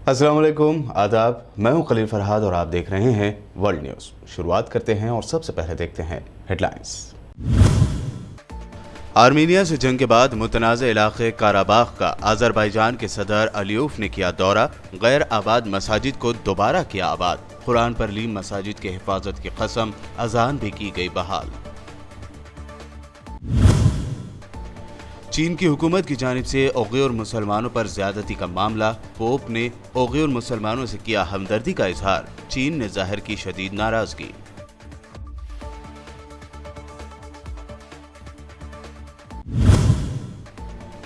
अस्सलाम वालेकुम, आदाब। मैं हूं खलील फरहाद और आप देख रहे हैं वर्ल्ड न्यूज़। शुरुआत करते हैं और सबसे पहले देखते हैं हेडलाइंस। आर्मीनिया से जंग के बाद मुतनाज़ इलाके काराबाख का आज़रबाईजान के सदर अलियूफ ने किया दौरा। गैर आबाद मसाजिद को दोबारा किया आबाद। कुरान पर ली मसाजिद की हिफाजत की कसम, अजान भी की गई बहाल। चीन की हुकूमत की जानिब से उइग़ुर मुसलमानों पर ज्यादती का मामला। पोप ने उइग़ुर मुसलमानों से किया हमदर्दी का इजहार। चीन ने जाहिर की शदीद नाराजगी।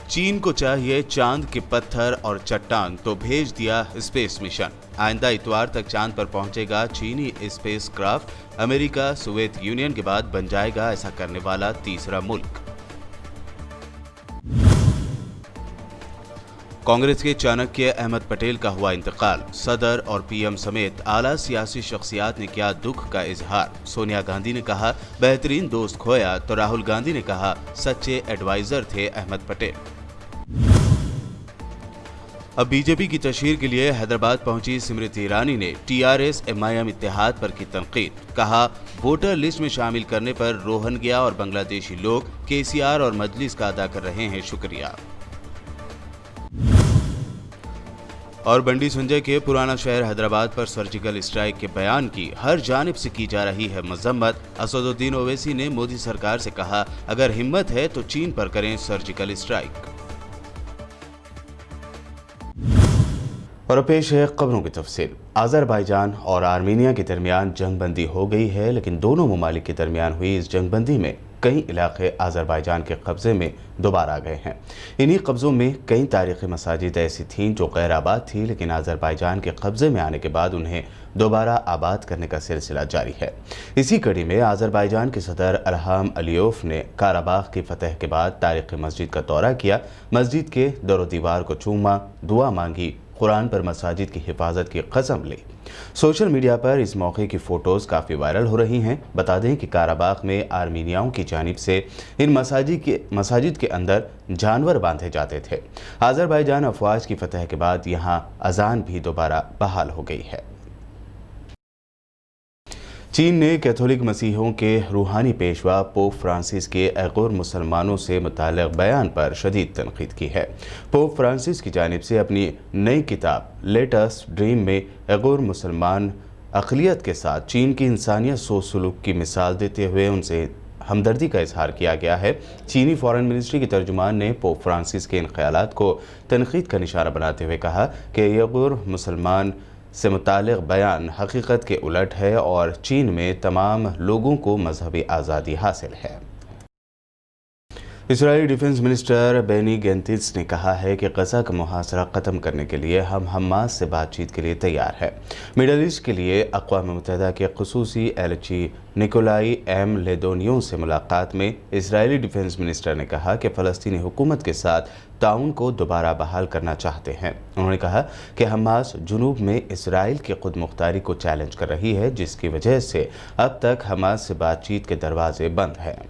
चीन को चाहिए चांद के पत्थर और चट्टान, तो भेज दिया स्पेस मिशन। आइंदा इतवार तक चांद पर पहुंचेगा चीनी space craft. America Soviet union के बाद बन जाएगा ऐसा करने वाला तीसरा मुल्क। कांग्रेस के चाणक्य अहमद पटेल का हुआ इंतकाल। सदर और पीएम समेत आला सियासी शख्सियात ने किया दुख का इजहार। सोनिया गांधी ने कहा बेहतरीन दोस्त खोया, तो राहुल गांधी ने कहा सच्चे एडवाइजर थे अहमद पटेल। अब बीजेपी की तशहीर के लिए हैदराबाद पहुंची स्मृति ईरानी ने टीआरएस एमआईएम इत्तेहाद पर की तनकीद। कहा वोटर लिस्ट में शामिल करने पर रोहंग्या और बांग्लादेशी लोग केसीआर और मजलिस का अदा कर रहे हैं शुक्रिया। और बंडी संजय के पुराना शहर हैदराबाद पर सर्जिकल स्ट्राइक के बयान की हर जानिब से की जा रही है मजम्मत। असदुद्दीन ओवैसी ने मोदी सरकार से कहा अगर हिम्मत है तो चीन पर करें सर्जिकल स्ट्राइक। और पेश है खबरों की तफसील। आज़रबाईजान और आर्मीनिया के दरमियान जंगबंदी हो गई है, लेकिन दोनों ममालिक के दरमियान हुई इस जंगबंदी में कई इलाके आज़रबाईजान के कब्ज़े में दोबारा आ गए हैं। इन्हीं कब्ज़ों में कई तारीख़ी मसाजिद ऐसी थीं जो गैर आबाद थी, लेकिन आज़रबाईजान के कब्ज़े में आने के बाद उन्हें दोबारा आबाद करने का सिलसिला जारी है। इसी कड़ी में आज़रबाईजान के सदर इल्हाम अलियोव ने काराबाख की फतह के बाद तारीख़ी मस्जिद का दौरा किया। मस्जिद के दर दीवार को चूमा, दुआ मांगी, कुरान पर मसाजिद की हिफाजत की कसम ली। सोशल मीडिया पर इस मौके की फ़ोटोज़ काफ़ी वायरल हो रही हैं। बता दें कि काराबाख में आर्मीनियाओं की जानिब से इन मसाजिद के अंदर जानवर बांधे जाते थे। आज़रबाईजान अफवाज की फतह के बाद यहाँ अजान भी दोबारा बहाल हो गई है। चीन ने कैथोलिक मसीहों के रूहानी पेशवा पोप फ्रांसिस के उइग़ुर मुसलमानों से मुताल्लिक़ बयान पर शदीद तनक़ीद की है। पोप फ्रांसिस की जानिब से अपनी नई किताब लेट अस ड्रीम में उइग़ुर मुसलमान अक़लियत के साथ चीन की इंसानियत सोच सलूक की मिसाल देते हुए उनसे हमदर्दी का इजहार किया गया है। चीनी फॉरेन मिनिस्ट्री के तर्जुमान ने पोप फ्रांसिस के इन ख़यालात को तनक़ीद का निशाना बनाते हुए कहा कि उइग़ुर मुसलमान से मुताल्लिक़ बयान हकीकत के उलट है और चीन में तमाम लोगों को मजहबी आज़ादी हासिल है। इजरायली डिफेंस मिनिस्टर बेनी गेंटिस ने कहा है कि गज़ा का मुहासरा ख़त्म करने के लिए हम हमास से बातचीत के लिए तैयार है। मिडल ईस्ट के लिए अक़वाम मुत्तहिदा के ख़ुसूसी एलची निकोलाई एम लेदोनियो से मुलाकात में इजरायली डिफेंस मिनिस्टर ने कहा कि फ़लस्तीनी हुकूमत के साथ ताउन को दोबारा बहाल करना चाहते हैं। उन्होंने कहा कि हमास जुनूब में इसराइल की खुद मुख्तारी को चैलेंज कर रही है, जिसकी वजह से अब तक हमास से बातचीत के दरवाजे बंद हैं।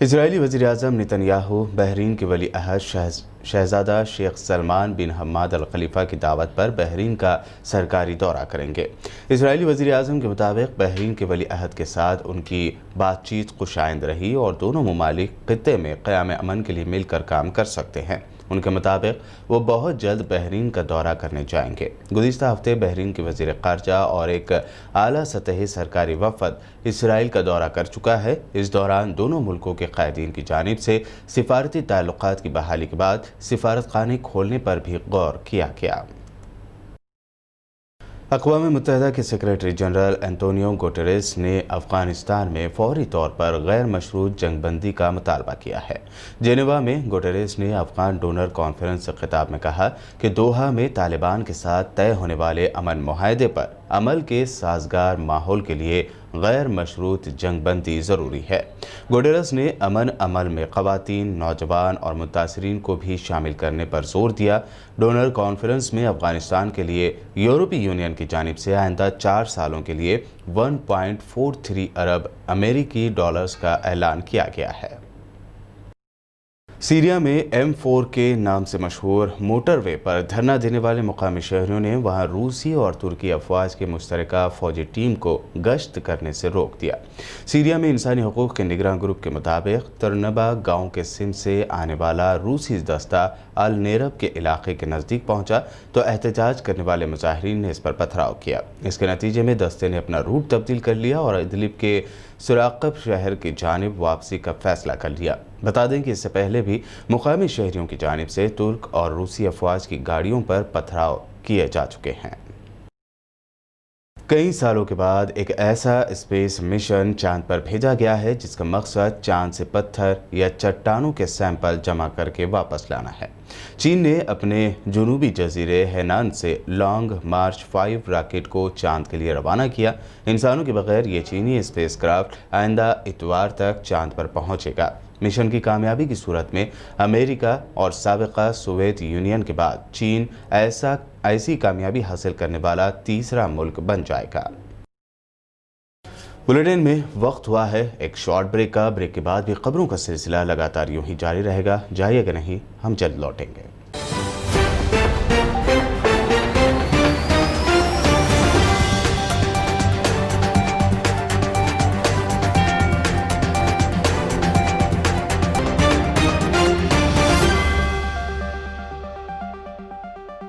इजरायली वज़ीर-ए-आज़म नेतन्याहू बहरीन के वली अहद शहज़ादा शेख सलमान बिन हम्माद अल खलीफा की दावत पर बहरीन का सरकारी दौरा करेंगे। इजरायली वज़ीर-ए-आज़म के मुताबिक बहरीन के वली अहद के साथ उनकी बातचीत खुशाइंद रही और दोनों ममालिक ख़ित्ते में क़याम अमन के लिए मिलकर काम कर सकते हैं। उनके मुताबिक वो बहुत जल्द बहरीन का दौरा करने जाएंगे। गुज़िश्ता हफ्ते बहरीन के वज़ीर ख़ारजा और एक आला सतही सरकारी वफ़द इसराइल का दौरा कर चुका है। इस दौरान दोनों मुल्कों के क़ायदीन की जानिब से सिफारती ताल्लुक़ात की बहाली के बाद सिफारतखाने खोलने पर भी गौर किया गया। अक़वाम मुत्तहिदा के सेक्रेटरी जनरल एंटोनियो गुटेरेस ने अफ़ग़ानिस्तान में फ़ौरी तौर पर गैर मशरूत जंगबंदी का मुतालबा किया है। जेनेवा में गुटेरेस ने अफ़ग़ान डोनर कॉन्फ्रेंस से खिताब में कहा कि दोहा में तालिबान के साथ तय होने वाले अमन मुआहदे पर अमल के साजगार माहौल के लिए गैर मशरूत जंगबंदी ज़रूरी है। गुटेरेस ने अमन अमल में ख़वातीन, नौजवान और मुतासरीन को भी शामिल करने पर जोर दिया। डोनर कॉन्फ्रेंस में अफ़ग़ानिस्तान के लिए यूरोपीय यूनियन की जानिब से आइंदा 4 सालों के लिए 1.43 अरब अमेरिकी डॉलर्स का ऐलान किया गया है। सीरिया में M4 के नाम से मशहूर मोटरवे पर धरना देने वाले मुकामी शहरियों ने वहां रूसी और तुर्की अफवाज की मुश्तरका फौजी टीम को गश्त करने से रोक दिया। सीरिया में इंसानी हकूक़ के निगरान ग्रुप के मुताबिक तरनबा गांव के सिम से आने वाला रूसी दस्ता अल नेरब के इलाके के नज़दीक पहुंचा तो एहतजाज करने वाले मुजाहिरीन ने इस पर पथराव किया। इसके नतीजे में दस्ते ने अपना रूट तब्दील कर लिया और इदलिब के सुराकब शहर की जानिब वापसी का फैसला कर लिया। बता दें कि इससे पहले भी मुकामी शहरियों की जानिब से तुर्क और रूसी अफवाज की गाड़ियों पर पथराव किए जा चुके हैं। कई सालों के बाद एक ऐसा स्पेस मिशन चांद पर भेजा गया है जिसका मकसद चांद से पत्थर या चट्टानों के सैंपल जमा करके वापस लाना है। चीन ने अपने जुनूबी जजीरे हैनान से लॉन्ग मार्च 5 रॉकेट को चांद के लिए रवाना किया। इंसानों के बगैर ये चीनी स्पेसक्राफ्ट आइंदा इतवार तक चांद पर पहुंचेगा। मिशन की कामयाबी की सूरत में अमेरिका और साबिका सोवियत यूनियन के बाद चीन ऐसी कामयाबी हासिल करने वाला तीसरा मुल्क बन जाएगा। बुलेटिन में वक्त हुआ है एक शॉर्ट ब्रेक का। ब्रेक के बाद भी खबरों का सिलसिला लगातार यूं ही जारी रहेगा। जाइएगा नहीं, हम जल्द लौटेंगे।